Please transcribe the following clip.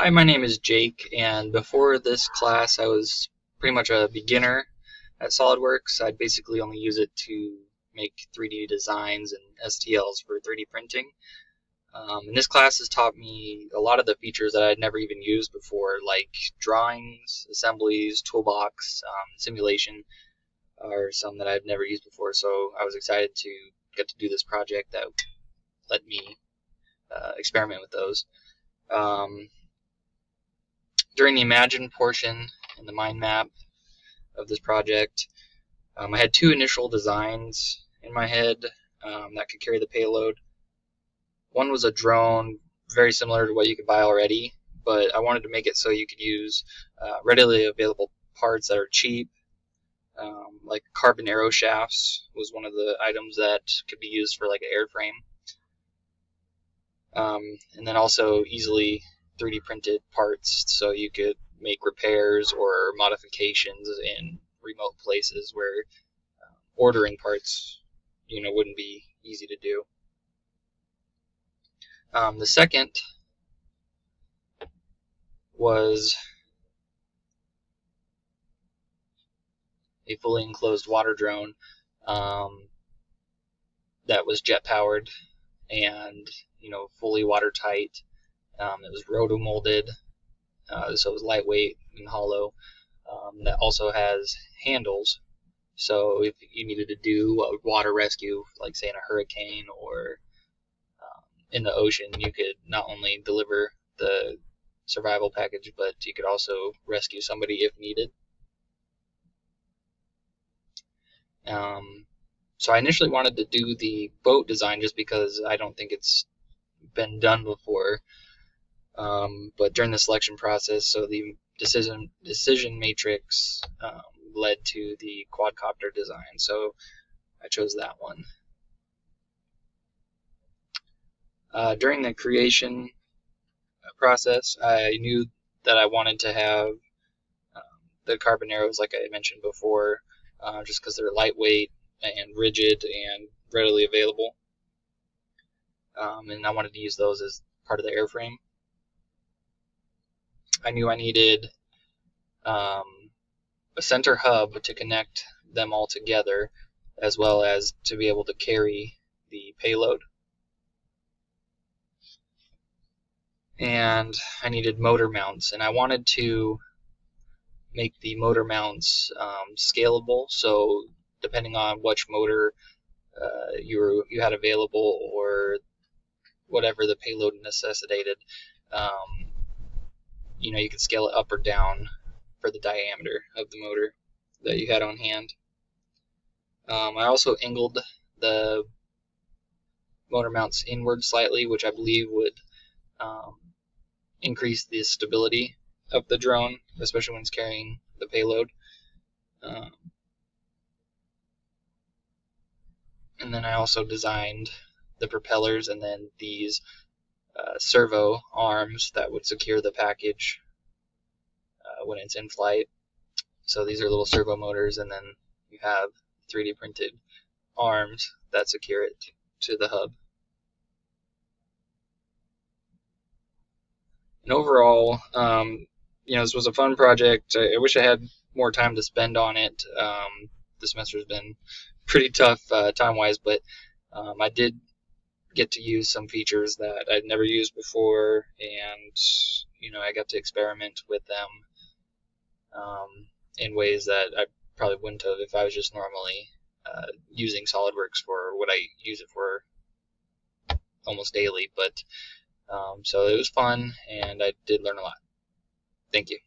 Hi, my name is Jake, and before this class I was pretty much a beginner at SolidWorks. I'd basically only use it to make 3D designs and STLs for 3D printing. And this class has taught me a lot of the features that I'd never even used before, like drawings, assemblies, toolbox, simulation are some that I've never used before, so I was excited to get to do this project that let me experiment with those. During the Imagine portion in the mind map of this project, I had two initial designs in my head that could carry the payload. One was a drone, very similar to what you could buy already, but I wanted to make it so you could use readily available parts that are cheap, like carbon arrow shafts was one of the items that could be used for like an airframe. And then also easily 3D printed parts, so you could make repairs or modifications in remote places where ordering parts, wouldn't be easy to do. The second was a fully enclosed water drone that was jet powered and fully watertight. It was rotomolded, so it was lightweight and hollow. That also has handles, so if you needed to do a water rescue, like say in a hurricane or in the ocean, you could not only deliver the survival package, but you could also rescue somebody if needed. So I initially wanted to do the boat design just because I don't think it's been done before. But during the selection process, so the decision matrix led to the quadcopter design, so I chose that one. During the creation process, I knew that I wanted to have the carbon arrows, like I mentioned before, just because they're lightweight and rigid and readily available. And I wanted to use those as part of the airframe. I knew I needed a center hub to connect them all together, as well as to be able to carry the payload. And I needed motor mounts, and I wanted to make the motor mounts scalable, so depending on which motor you had available or whatever the payload necessitated, you could scale it up or down for the diameter of the motor that you had on hand. I also angled the motor mounts inward slightly, which I believe would increase the stability of the drone, especially when it's carrying the payload. And then I also designed the propellers and then these servo arms that would secure the package when it's in flight. So these are little servo motors, and then you have 3D printed arms that secure it to the hub. And overall, this was a fun project. I wish I had more time to spend on it. The semester's been pretty tough time-wise, but I did get to use some features that I'd never used before, and I got to experiment with them in ways that I probably wouldn't have if I was just normally using SolidWorks for what I use it for almost daily. But so it was fun, and I did learn a lot. Thank you.